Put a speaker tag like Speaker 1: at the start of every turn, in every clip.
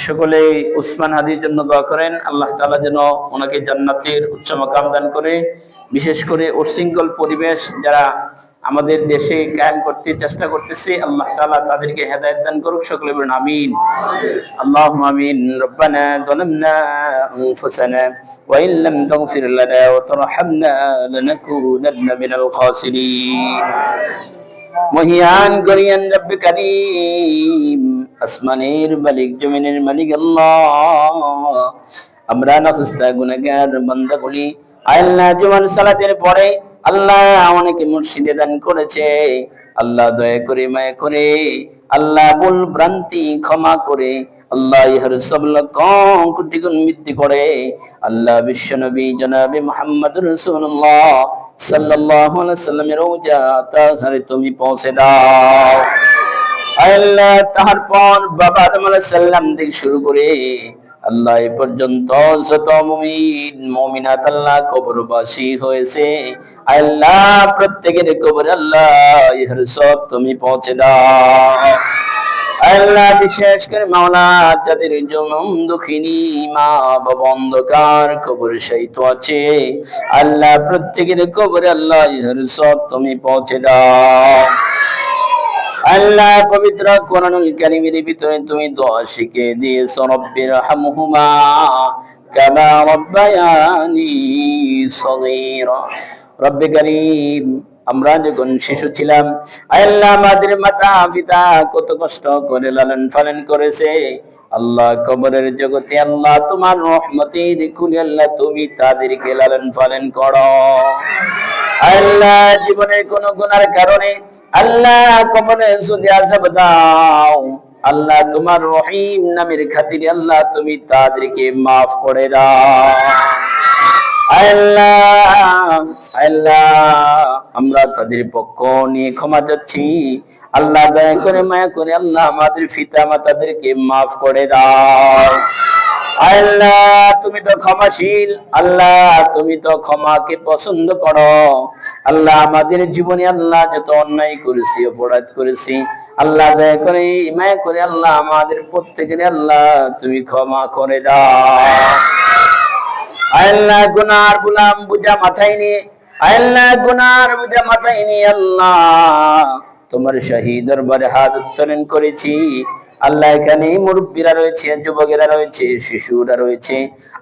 Speaker 1: সকলে উসমান হাদির জন্য দোয়া করেন, আল্লাহ তাআলা যেন ওনাকে জান্নাতের উচ্চ মাকাম দান করে। বিশেষ করে উশৃঙ্খল পরিবেশ যারা আমাদের দেশে কায়েম করতে চেষ্টা করতেছে, আল্লাহ তাআলা তাদেরকে হেদায়েত দান করুক। সকলে বলেন আমিন। আল্লাহুম্মা আমিন। রব্বানা যালামনা আনফুসানা ওয়া ইন লাম তাগফির লানা ওয়া তারহামনা লানাকুনান্না মিনাল খাসিরিন। মহিয়ান গরিয়ান রব্বে কারীম, আসমানের মালিক জমিনের মালিক আল্লাহ, আমরা নাফিস্তা গুনাহগার বান্দাগুলি আল্লাহ জুমার সালাতের পরে আল্লাহ অনেকে মুর্শিদে দান করেছে, আল্লাহ দয়া করে মায়া করে আল্লাহ ভুল ভ্রান্তি ক্ষমা করে আল্লাহ ইহার সব লক্ষ কোটি গুণ বৃদ্ধি করে আল্লাহ বিশ্বনবী জনাবে মুহাম্মদুর রাসূলুল্লাহ সাল্লাল্লাহু আলাইহি সাল্লামের রওজা তাহারে তুমি পৌঁছে দাও। আল্লাহ তাহার পর বাবা আদম আলাইহিস সালাম থেকে শুরু করে আল্লাহ এ পর্যন্ত যত মুমিন মুমিনাত আল্লাহ কবরবাসী হয়েছে, আল্লাহ প্রত্যেকের কবরে আল্লাহ ইহার সব তুমি পৌঁছে দাও। আল্লাহ বিশেষ করে মাওলা যাদের জনম দুঃখিনী মা বাবা অন্ধকার কবর শায়িত আছে, আল্লাহ প্রত্যেকের কবরে আল্লাহ ইহার সব তুমি পৌঁছে দাও। আল্লাহ পবিত্র কোরআনুল কারীমের ভিতরে তুমি দোয়া শিখিয়ে দিয়েছো, রব্বির হামহুমা কামা রাব্বায়ানি সগীরা। রব্বে কারীম, আমরা যখন শিশু ছিলাম আল্লাহ আমাদের মাতা পিতা কত কষ্ট করে লালন পালন করেছে, আল্লাহ কবরের জগতে আল্লাহ তোমার রহমতের কুলে আল্লাহ তুমি তাদেরকে লালন পালন করো। আল্লাহ জীবনের কোন গুনার কারণে আল্লাহ কবরে যদি আযাব দাও, আল্লাহ তোমার রহিম নামের খাতিরে আল্লাহ তুমি তাদেরকে মাফ করে দাও। আল্লাহ আল্লাহ আমরা তাদের পক্ষ নিয়ে ক্ষমা চাচ্ছি, আল্লাহ দয়া করে মায়া করে আল্লাহ আমাদের পিতা মাতাদেরকে মাফ করে দাও। আল্লাহ তুমি তো ক্ষমাশীল, আল্লাহ তুমি তো ক্ষমাকে পছন্দ করো। আল্লাহ আমাদের জীবনে আল্লাহ যত অন্যায় করেছি অপরাধ করেছি, আল্লাহ দয়া করে মায়া করে আল্লাহ আমাদের প্রত্যেকের আল্লাহ তুমি ক্ষমা করে দাও। আল্লাহ গুনার বুলাম বুঝা মাথায় নিয়ে আল্লাহ গুনার বুঝা মাথায় নিয়ে আল্লাহ তোমার শাহী দরবারে হাত উত্তোলন করেছি। আল্লাহ এখানে মুরব্বীরা রয়েছে, যুবকেরা রয়েছে, শিশুরা রয়েছে,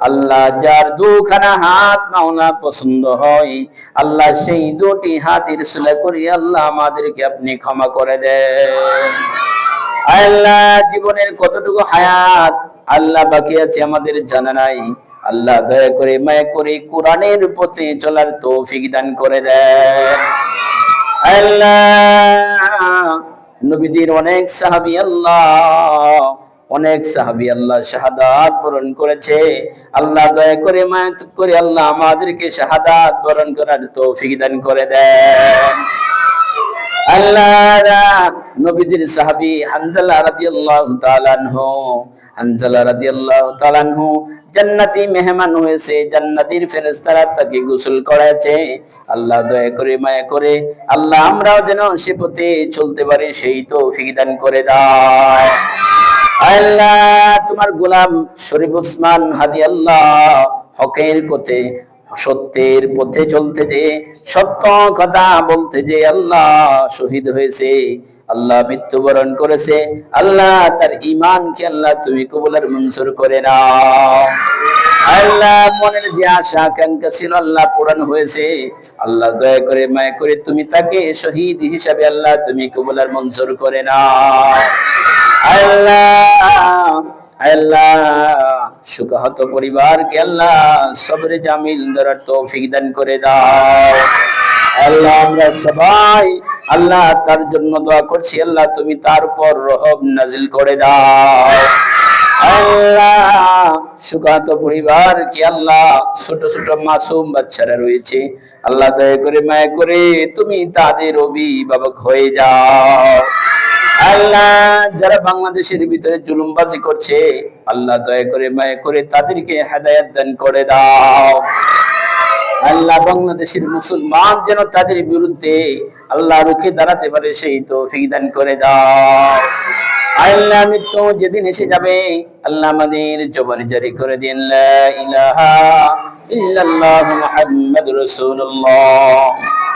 Speaker 1: আল্লাহ যার দুখানা হাত মাওলা পছন্দ হয় আল্লাহ সেই দুটি হাতের সিলা করি আল্লাহ আমাদেরকে আপনি ক্ষমা করে দেন। আল্লাহ জীবনের কতটুকু হায়াত আল্লাহ বাকি আছে আমাদের জানা নাই, আল্লাহ দয়া করে মায়া করে কোরআনের পথে চলার তৌফিক দান করে দেন। আল্লাহ নবীজির অনেক সাহাবী আল্লাহ শাহাদাত বরণ করেছে, আল্লাহ দয়া করে মায়া করে আল্লাহ আমাদেরকে শাহাদাত বরণ করার তৌফিক দান করে দেন। আল্লাহ নবীজির সাহাবী হানজালা রাদিয়াল্লাহু তাআলা আনহু জান্নাতি মেহমান হয়েছে, জান্নাতের ফেরেশতারা তাকে গোসল করাচ্ছে, আল্লাহ দয়া করে মায়া করে আল্লাহ আমরাও যেন সে পথে চলতে পারি সেই তৌফিক দান করে দাও। আল্লাহ তোমার গোলাম শরীফ ওসমান হাদি আল্লাহ হকের পথে সত্যের পথে চলতে যে সত্য কথা বলতে যে আল্লাহ শহীদ হয়েছে, আল্লাহ মৃত্যুবরণ করেছে, আল্লাহ তার ঈমানকে আল্লাহ তুমি কবুল আর মঞ্জুর করে নাও। আল্লাহ মনের যে আশা আকাঙ্ক্ষা ছিল আল্লাহ পূরণ হয়েছে, আল্লাহ দয়া করে মায়া করে তুমি তাকে শহীদ হিসাবে আল্লাহ তুমি কবুল আর মঞ্জুর করে নাও। আল্লাহ আল্লাহ সুখাহত পরিবারকে আল্লাহ সবরে জামিল ধরার তৌফিক দান করে দাও। আল্লাহ আমরা সবাই আল্লাহ তার জন্য দোয়া করছি, আল্লাহ তুমি তার উপর রহম নাজিল করে দাও। আল্লাহ সুখাহত পরিবারকে আল্লাহ ছোট ছোট মাসুম বাচ্চারা রয়েছে, আল্লাহ দয়া করে মায়া করে তুমি তাদের অভিভাবক হয়ে যাও। আল্লাহ যারা বাংলাদেশের ভিতরে জুলুমবাজি করছে আল্লাহ দয়া করে মায়া করে তাদেরকে হেদায়েত দান করে দাও। আল্লাহ বাংলাদেশের মুসলমান যেন তাদের বিরুদ্ধে আল্লাহ রুখে দাঁড়াতে পারে সেই তৌফিক দান করে দাও। আল্লাহ মৃত্যু যেদিন এসে যাবে আল্লাহ আমাদের জবানে জারি করে দিন লা ইলাহা ইল্লাল্লাহু মুহাম্মাদুর রাসূলুল্লাহ।